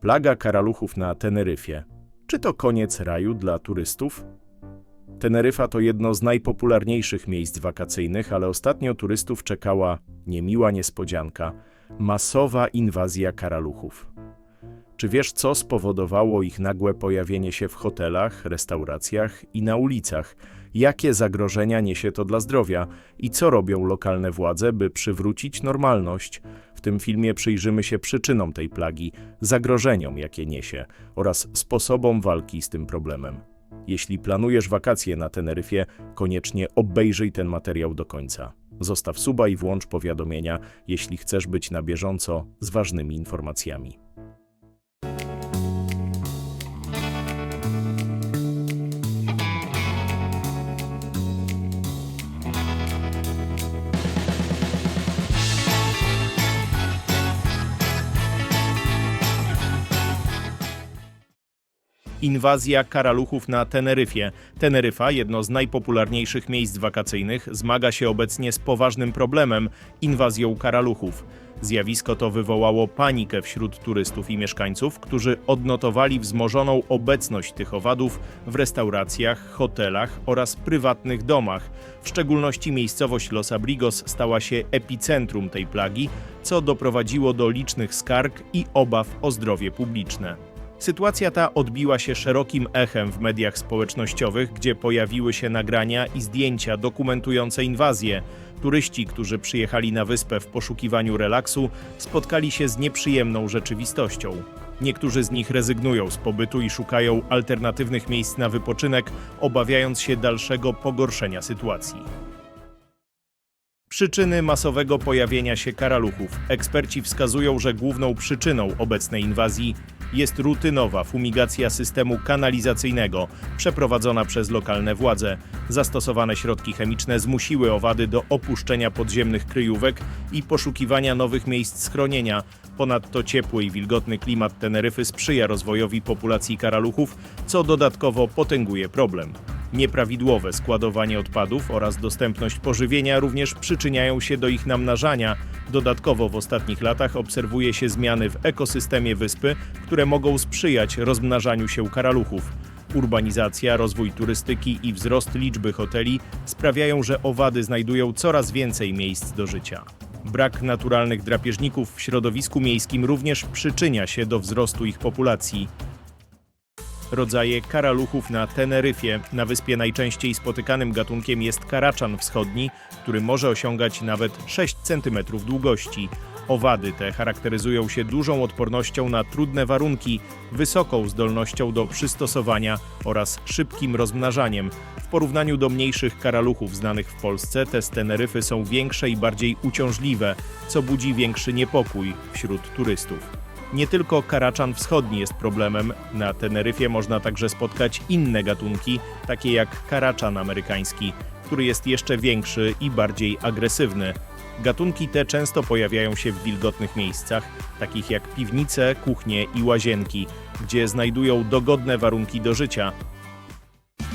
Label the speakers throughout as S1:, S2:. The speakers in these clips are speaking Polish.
S1: Plaga karaluchów na Teneryfie. Czy to koniec raju dla turystów? Teneryfa to jedno z najpopularniejszych miejsc wakacyjnych, ale ostatnio turystów czekała niemiła niespodzianka – masowa inwazja karaluchów. Czy wiesz, co spowodowało ich nagłe pojawienie się w hotelach, restauracjach i na ulicach? Jakie zagrożenia niesie to dla zdrowia i co robią lokalne władze, by przywrócić normalność? W tym filmie przyjrzymy się przyczynom tej plagi, zagrożeniom, jakie niesie oraz sposobom walki z tym problemem. Jeśli planujesz wakacje na Teneryfie, koniecznie obejrzyj ten materiał do końca. Zostaw suba i włącz powiadomienia, jeśli chcesz być na bieżąco z ważnymi informacjami. Inwazja karaluchów na Teneryfie. Teneryfa, jedno z najpopularniejszych miejsc wakacyjnych, zmaga się obecnie z poważnym problemem – inwazją karaluchów. Zjawisko to wywołało panikę wśród turystów i mieszkańców, którzy odnotowali wzmożoną obecność tych owadów w restauracjach, hotelach oraz prywatnych domach. W szczególności miejscowość Los Abrigos stała się epicentrum tej plagi, co doprowadziło do licznych skarg i obaw o zdrowie publiczne. Sytuacja ta odbiła się szerokim echem w mediach społecznościowych, gdzie pojawiły się nagrania i zdjęcia dokumentujące inwazję. Turyści, którzy przyjechali na wyspę w poszukiwaniu relaksu, spotkali się z nieprzyjemną rzeczywistością. Niektórzy z nich rezygnują z pobytu i szukają alternatywnych miejsc na wypoczynek, obawiając się dalszego pogorszenia sytuacji. Przyczyny masowego pojawienia się karaluchów. Eksperci wskazują, że główną przyczyną obecnej inwazji jest rutynowa fumigacja systemu kanalizacyjnego przeprowadzona przez lokalne władze. Zastosowane środki chemiczne zmusiły owady do opuszczenia podziemnych kryjówek i poszukiwania nowych miejsc schronienia. Ponadto ciepły i wilgotny klimat Teneryfy sprzyja rozwojowi populacji karaluchów, co dodatkowo potęguje problem. Nieprawidłowe składowanie odpadów oraz dostępność pożywienia również przyczyniają się do ich namnażania. Dodatkowo w ostatnich latach obserwuje się zmiany w ekosystemie wyspy, które mogą sprzyjać rozmnażaniu się karaluchów. Urbanizacja, rozwój turystyki i wzrost liczby hoteli sprawiają, że owady znajdują coraz więcej miejsc do życia. Brak naturalnych drapieżników w środowisku miejskim również przyczynia się do wzrostu ich populacji. Rodzaje karaluchów na Teneryfie. Na wyspie najczęściej spotykanym gatunkiem jest karaczan wschodni, który może osiągać nawet 6 cm długości. Owady te charakteryzują się dużą odpornością na trudne warunki, wysoką zdolnością do przystosowania oraz szybkim rozmnażaniem. W porównaniu do mniejszych karaluchów znanych w Polsce, te z Teneryfy są większe i bardziej uciążliwe, co budzi większy niepokój wśród turystów. Nie tylko karaczan wschodni jest problemem, na Teneryfie można także spotkać inne gatunki, takie jak karaczan amerykański, który jest jeszcze większy i bardziej agresywny. Gatunki te często pojawiają się w wilgotnych miejscach, takich jak piwnice, kuchnie i łazienki, gdzie znajdują dogodne warunki do życia.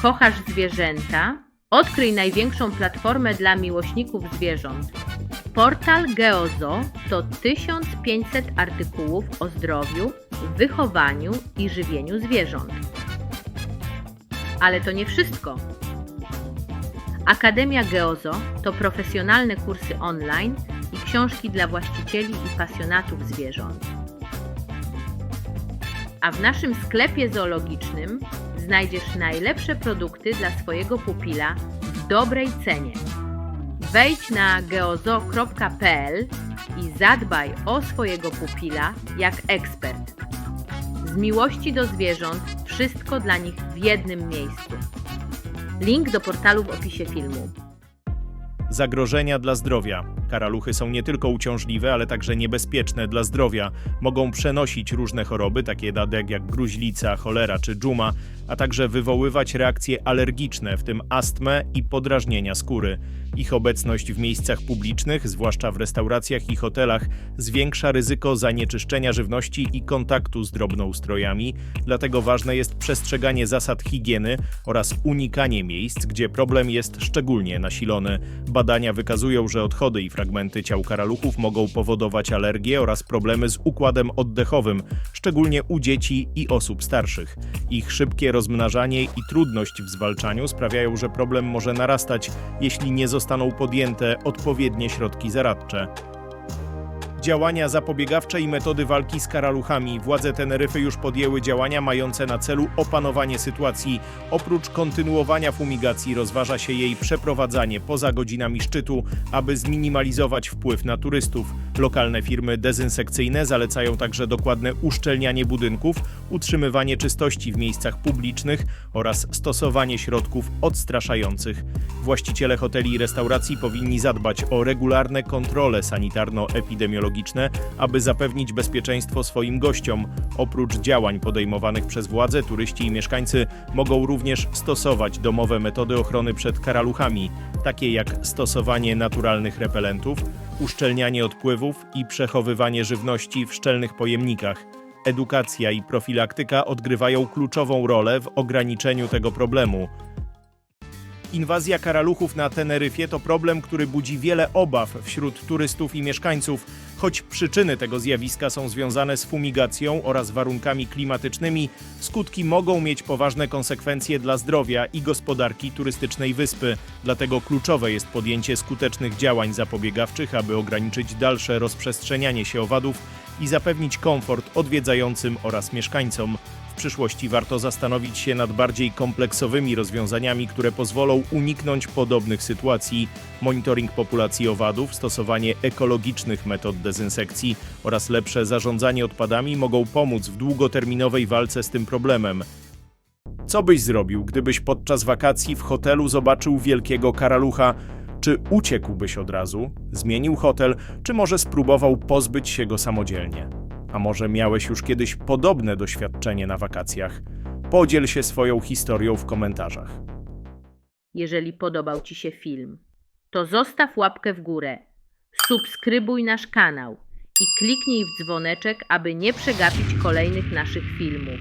S2: Kochasz zwierzęta? Odkryj największą platformę dla miłośników zwierząt. Portal Geozo to 1500 artykułów o zdrowiu, wychowaniu i żywieniu zwierząt. Ale to nie wszystko. Akademia Geozo to profesjonalne kursy online i książki dla właścicieli i pasjonatów zwierząt. A w naszym sklepie zoologicznym znajdziesz najlepsze produkty dla swojego pupila w dobrej cenie. Wejdź na geozo.pl i zadbaj o swojego pupila jak ekspert. Z miłości do zwierząt wszystko dla nich w jednym miejscu. Link do portalu w opisie filmu.
S1: Zagrożenia dla zdrowia. Karaluchy są nie tylko uciążliwe, ale także niebezpieczne dla zdrowia. Mogą przenosić różne choroby, takie jak gruźlica, cholera czy dżuma, a także wywoływać reakcje alergiczne, w tym astmę i podrażnienia skóry. Ich obecność w miejscach publicznych, zwłaszcza w restauracjach i hotelach, zwiększa ryzyko zanieczyszczenia żywności i kontaktu z drobnoustrojami, dlatego ważne jest przestrzeganie zasad higieny oraz unikanie miejsc, gdzie problem jest szczególnie nasilony. Badania wykazują, że odchody i fragmenty ciał karaluchów mogą powodować alergie oraz problemy z układem oddechowym, szczególnie u dzieci i osób starszych. Ich szybkie rozmnażanie i trudność w zwalczaniu sprawiają, że problem może narastać, jeśli nie zostaną podjęte odpowiednie środki zaradcze. Działania zapobiegawcze i metody walki z karaluchami. Władze Teneryfy już podjęły działania mające na celu opanowanie sytuacji. Oprócz kontynuowania fumigacji rozważa się jej przeprowadzanie poza godzinami szczytu, aby zminimalizować wpływ na turystów. Lokalne firmy dezynsekcyjne zalecają także dokładne uszczelnianie budynków, utrzymywanie czystości w miejscach publicznych oraz stosowanie środków odstraszających. Właściciele hoteli i restauracji powinni zadbać o regularne kontrole sanitarno-epidemiologiczne, aby zapewnić bezpieczeństwo swoim gościom. Oprócz działań podejmowanych przez władze, turyści i mieszkańcy mogą również stosować domowe metody ochrony przed karaluchami, takie jak stosowanie naturalnych repelentów, uszczelnianie odpływów i przechowywanie żywności w szczelnych pojemnikach. Edukacja i profilaktyka odgrywają kluczową rolę w ograniczeniu tego problemu. Inwazja karaluchów na Teneryfie to problem, który budzi wiele obaw wśród turystów i mieszkańców. Choć przyczyny tego zjawiska są związane z fumigacją oraz warunkami klimatycznymi, skutki mogą mieć poważne konsekwencje dla zdrowia i gospodarki turystycznej wyspy. Dlatego kluczowe jest podjęcie skutecznych działań zapobiegawczych, aby ograniczyć dalsze rozprzestrzenianie się owadów i zapewnić komfort odwiedzającym oraz mieszkańcom. W przyszłości warto zastanowić się nad bardziej kompleksowymi rozwiązaniami, które pozwolą uniknąć podobnych sytuacji. Monitoring populacji owadów, stosowanie ekologicznych metod dezynsekcji oraz lepsze zarządzanie odpadami mogą pomóc w długoterminowej walce z tym problemem. Co byś zrobił, gdybyś podczas wakacji w hotelu zobaczył wielkiego karalucha? Czy uciekłbyś od razu, zmienił hotel, czy może spróbował pozbyć się go samodzielnie? A może miałeś już kiedyś podobne doświadczenie na wakacjach? Podziel się swoją historią w komentarzach.
S2: Jeżeli podobał Ci się film, to zostaw łapkę w górę, subskrybuj nasz kanał i kliknij w dzwoneczek, aby nie przegapić kolejnych naszych filmów.